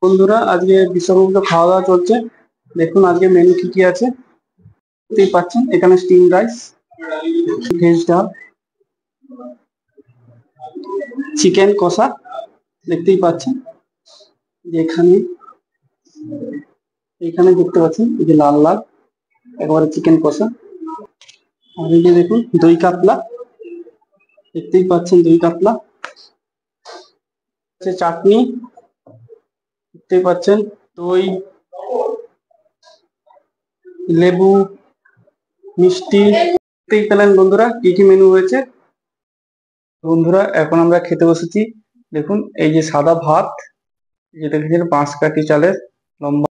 বন্ধুরা, আজকে বিশ্বমুক্ত খাওয়া দাওয়া চলছে। দেখুন আজকে মেনু কি কি আছে দেখতেই পাচ্ছেন। এখানে স্টিম রাইস, ভেজ ডাল, চিকেন কষা দেখতেই পাচ্ছেন। এখানে এখানে দেখতে পাচ্ছেন এই যে লাল লাল একেবারে চিকেন কষা। আর এই যে দেখুন দই কাতলা দেখতেই পাচ্ছেন, দই কাতলা চাটনি দেখতেই পাচ্ছেন, দই, লেবু, মিষ্টি দেখতেই পেলেন। বন্ধুরা কি কি মেনু হয়েছে। বন্ধুরা এখন আমরা খেতে বসেছি। দেখুন এই যে সাদা ভাত, এই যে দেখেছেন বাঁশকাঠি চালের লম্বা,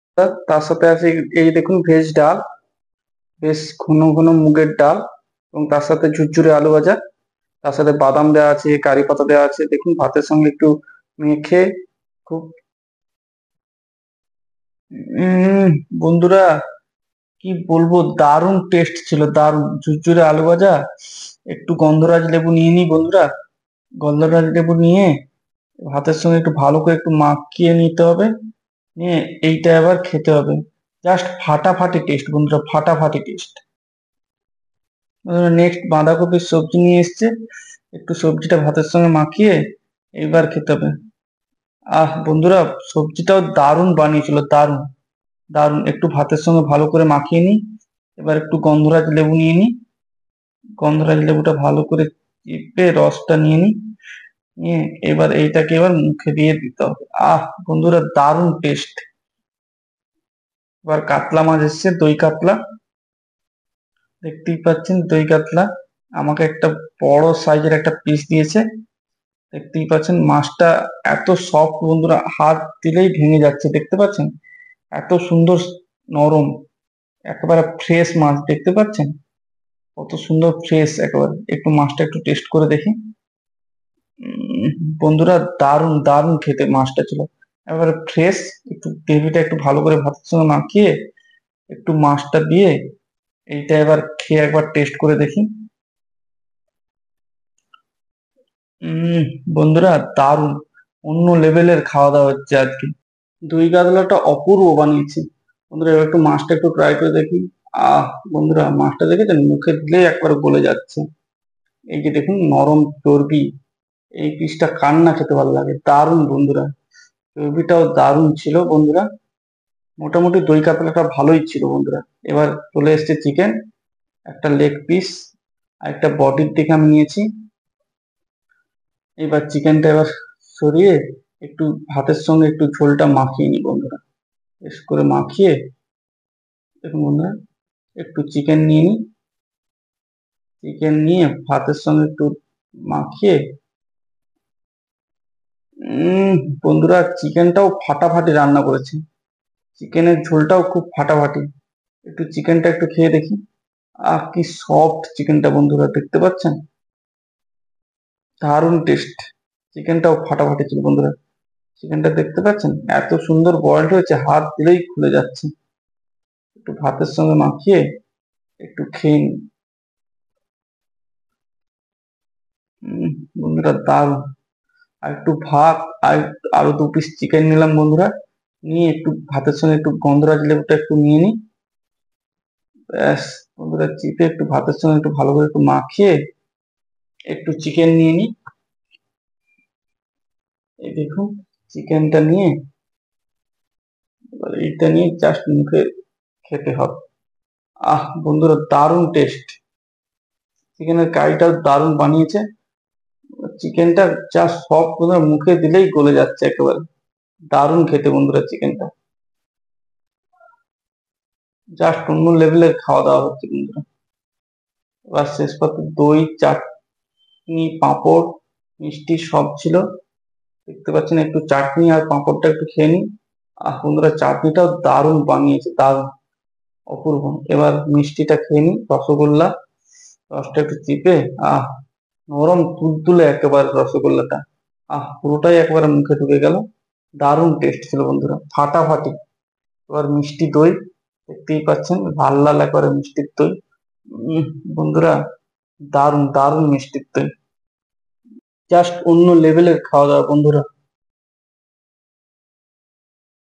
তার সাথে আছে এই যে দেখুন ভেজ ডাল, বেশ ঘন ঘন মুগের ডাল, এবং তার সাথে ঝুরঝুরে আলু ভাজা, তার সাথে বাদাম দেওয়া আছে, কারি পাতা দেওয়া আছে। দেখুন ভাতের সঙ্গে একটু মেখে খুব উম বন্ধুরা কি বলবো, দারুণ টেস্ট ছিল, দারুণ। ঝুরঝুরে আলু ভাজা, একটু গন্ধরাজ লেবু নিয়ে নিই বন্ধুরা। গন্ধরাজ লেবু নিয়ে ভাতের সঙ্গে একটু ভালো করে একটু মাখিয়ে নিতে হবে, নিয়ে এইটা এবার খেতে হবে। জাস্ট ফাটাফাটি টেস্ট বন্ধুরা, ফাটাফাটি টেস্ট। নেক্সট বাঁধাকপির সবজি নিয়ে এসছে, একটু সবজিটা ভাতের সঙ্গে মাখিয়ে এইবার খেতে হবে। বন্ধুরা সবজিটাও দারুণ বানিয়েছিল, দারুণ দারুণ। একটু ভাতের সঙ্গে ভালো করে মাখিয়ে নিই, এবার একটু গন্ধরাজ লেবু নিয়ে নিই, গন্ধরাজ লেবুটা ভালো করে চিপে রসটা নিয়ে নিই, নিয়ে এবার এইটাকে এবার মুখে দিয়ে দিতে হবে। বন্ধুরা দারুণ টেস্ট। এবার কাতলা মাছ এসছে, দই কাতলা দেখতেই পাচ্ছেন, দই কাতলা আমাকে একটা বড় সাইজের একটা পিস দিয়েছে। দেখতেই পাচ্ছেন মাছটা এত সফট বন্ধুরা, হাত দিলেই ভেঙে যাচ্ছে। দেখতে পাচ্ছেন এত সুন্দর নরম, একেবারে ফ্রেশ মাছ। দেখতে পাচ্ছেন কত সুন্দর ফ্রেশ একেবারে। একটু মাছটা একটু টেস্ট করে দেখি। বন্ধুরা দারুণ দারুণ খেতে মাছটা ছিল, একেবারে ফ্রেশ। একটু গ্রেভিটা একটু ভালো করে ভাতের সঙ্গে মাখিয়ে একটু মাছটা দিয়ে এইটা এবার খেয়ে একবার টেস্ট করে দেখি। বন্ধুরা দারুণ, অন্য লেভেলের খাওয়া দাওয়া হচ্ছে আজকে। দই কাতলাটা অপূর্ব বানিয়েছি বন্ধুরা। এবার একটু মাছটা একটু ট্রাই করে দেখি। বন্ধুরা মাছটা দেখেছেন, মুখে দিলেই একবার গলে যাচ্ছে। এই যে দেখুন নরম চর্বি, এই পিসটা কার না খেতে ভালো লাগে। দারুণ বন্ধুরা, চর্বিটাও দারুণ ছিল বন্ধুরা। মোটামুটি দই কাতলাটা ভালোই ছিল বন্ধুরা। এবার চলে এসছে চিকেন, একটা লেগ পিস আর একটা বডির দিকে আমি নিয়েছি। এবার চিকেনটা এবার সরিয়ে একটু ভাতের সঙ্গে একটু ঝোলটা মাখিয়ে নি বন্ধুরা, বেশ করে মাখিয়ে। দেখুন বন্ধুরা একটু চিকেন নিয়ে নিই, চিকেন নিয়ে ভাতের সঙ্গে একটু মাখিয়ে। বন্ধুরা চিকেনটাও ফাটাফাটি রান্না করেছে, চিকেনের ঝোলটাও খুব ফাটাফাটি। একটু চিকেনটা একটু খেয়ে দেখি। কি সফট চিকেনটা বন্ধুরা, দেখতে পাচ্ছেন দারুণ টেস্ট। চিকেনটাও ফাটাফাটি ছিল বন্ধুরা। চিকেনটা দেখতে পাচ্ছেন এত সুন্দর বয়েলড হয়েছে, হাত দিলেই খুলে যাচ্ছে। একটু ভাতের সঙ্গে মাখিয়ে একটু খেয়ে নিই। বন্ধুরা দারুণ। আর একটু ভাত আর আরো 2 পিস চিকেন নিলাম বন্ধুরা, নিয়ে একটু ভাতের সঙ্গে একটু গন্ধরাজ লেবুটা একটু নিয়ে নিই। ব্যাস বন্ধুরা চিপে একটু ভাতের সঙ্গে একটু ভালো করে একটু মাখিয়ে একটু চিকেন নিয়ে নিই। এই দেখুন চিকেনটা নিয়ে এবার এইটা নিয়ে জাস্ট মুখে খেতে হবে। বন্ধুরা দারুণ টেস্ট, চিকেনের কারিটাও দারুণ বানিয়েছে। চিকেনটা যা সব বন্ধুরা, মুখে দিলেই গলে যাচ্ছে একেবারে। দারুণ খেতে বন্ধুরা চিকেনটা, জাস্ট অন্য লেভেলের খাওয়া দাওয়া হচ্ছে বন্ধুরা। এবার শেষ পাতে দই, চাটনি, পাঁপড়, মিষ্টি সব ছিল। দেখতে পাচ্ছেন একটু চাটনি আর পাঁপড়টা একটু খেয়ে নিই। বন্ধুরা চাটনিটাও দারুণ বানিয়েছে, দারুণ অপূর্ব। এবার মিষ্টিটা খেয়ে নিই, রসগোল্লা, রসটা একটু চিপে। নরম তুলতুলে একেবারে রসগোল্লাটা, পুরোটাই একেবারে মুখে ঢুকে গেল। দারুণ টেস্ট ছিল বন্ধুরা, ফাটাফাটি। এবার মিষ্টি দই দেখতেই পাচ্ছেন, লাল লাল একেবারে মিষ্টির দই। বন্ধুরা দারুণ দারুণ মিষ্টির দই, জাস্ট অন্য লেভেলের খাওয়া দাওয়া বন্ধুরা।